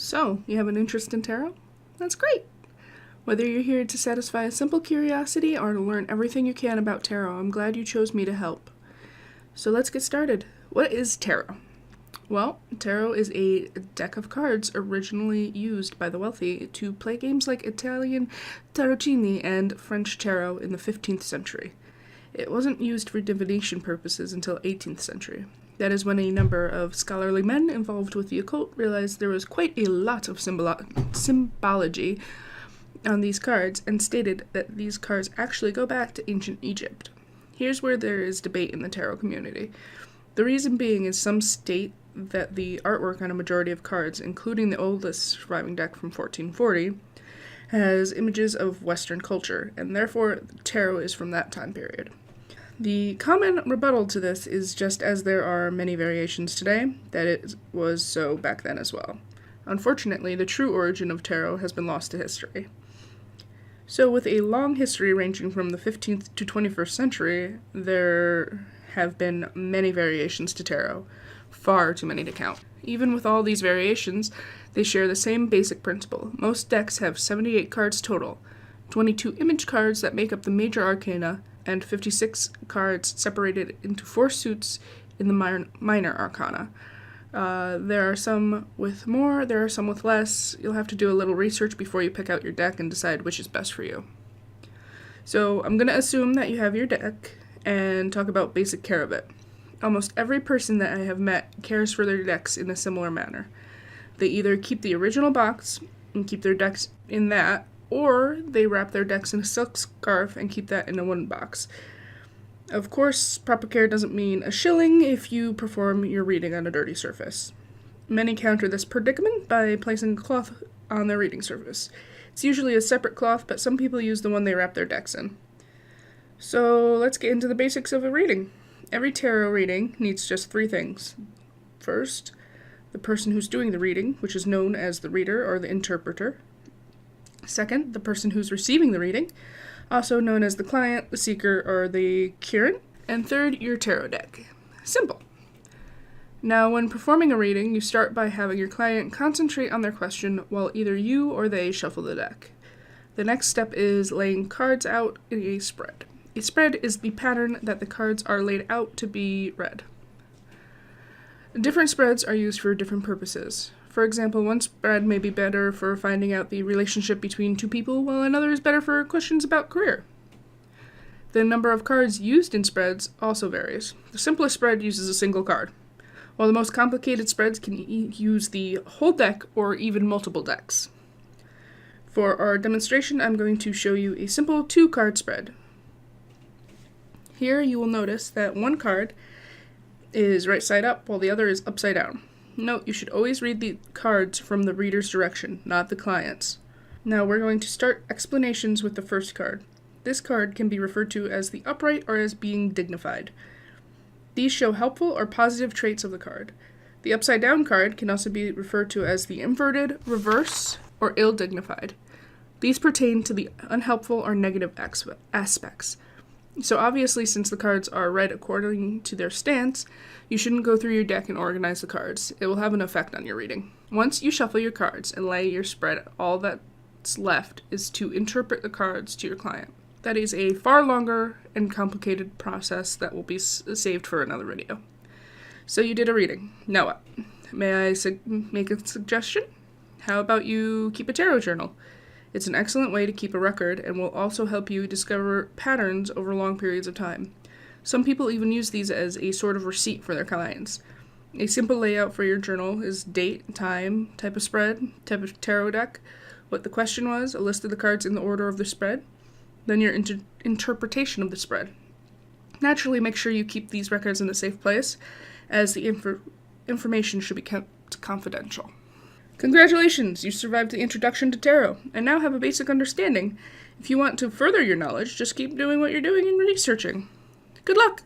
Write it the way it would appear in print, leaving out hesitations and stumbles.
So, you have an interest in tarot? That's great! Whether you're here to satisfy a simple curiosity or to learn everything you can about tarot, I'm glad you chose me to help. So let's get started. What is tarot? Well, tarot is a deck of cards originally used by the wealthy to play games like Italian tarocchini and French tarot in the 15th century. It wasn't used for divination purposes until 18th century. That is when a number of scholarly men involved with the occult realized there was quite a lot of symbology on these cards and stated that these cards actually go back to ancient Egypt. Here's where there is debate in the tarot community. The reason being is some state that the artwork on a majority of cards, including the oldest surviving deck from 1440, has images of Western culture, and therefore tarot is from that time period. The common rebuttal to this is just as there are many variations today, that it was so back then as well. Unfortunately, the true origin of tarot has been lost to history. So with a long history ranging from the 15th to 21st century, there have been many variations to tarot, far too many to count. Even with all these variations, they share the same basic principle. Most decks have 78 cards total, 22 image cards that make up the major arcana, and 56 cards separated into 4 suits in the minor arcana. There are some with more, there are some with less. You'll have to do a little research before you pick out your deck and decide which is best for you. So I'm going to assume that you have your deck and talk about basic care of it. Almost every person that I have met cares for their decks in a similar manner. They either keep the original box and keep their decks in that, or they wrap their decks in a silk scarf and keep that in a wooden box. Of course, proper care doesn't mean a shilling if you perform your reading on a dirty surface. Many counter this predicament by placing a cloth on their reading surface. It's usually a separate cloth, but some people use the one they wrap their decks in. So let's get into the basics of a reading. Every tarot reading needs just 3 things. First, the person who's doing the reading, which is known as the reader or the interpreter. Second, the person who's receiving the reading, also known as the client, the seeker, or the curant. And third, your tarot deck. Simple. Now, when performing a reading, you start by having your client concentrate on their question while either you or they shuffle the deck. The next step is laying cards out in a spread. A spread is the pattern that the cards are laid out to be read. Different spreads are used for different purposes. For example, one spread may be better for finding out the relationship between 2 people, while another is better for questions about career. The number of cards used in spreads also varies. The simplest spread uses a single card, while the most complicated spreads can use the whole deck or even multiple decks. For our demonstration, I'm going to show you a simple 2-card spread. Here you will notice that one card is right side up while the other is upside down. Note, you should always read the cards from the reader's direction, not the client's. Now we're going to start explanations with the first card. This card can be referred to as the upright or as being dignified. These show helpful or positive traits of the card. The upside down card can also be referred to as the inverted, reverse, or ill-dignified. These pertain to the unhelpful or negative aspects. So obviously, since the cards are read according to their stance, you shouldn't go through your deck and organize the cards. It will have an effect on your reading. Once you shuffle your cards and lay your spread, all that's left is to interpret the cards to your client. That is a far longer and complicated process that will be saved for another video. So you did a reading. Now what? May I make a suggestion? How about you keep a tarot journal? It's an excellent way to keep a record and will also help you discover patterns over long periods of time. Some people even use these as a sort of receipt for their clients. A simple layout for your journal is date, time, type of spread, type of tarot deck, what the question was, a list of the cards in the order of the spread, then your interpretation of the spread. Naturally, make sure you keep these records in a safe place, as the information should be kept confidential. Congratulations, you survived the introduction to tarot, and now have a basic understanding. If you want to further your knowledge, just keep doing what you're doing and researching. Good luck!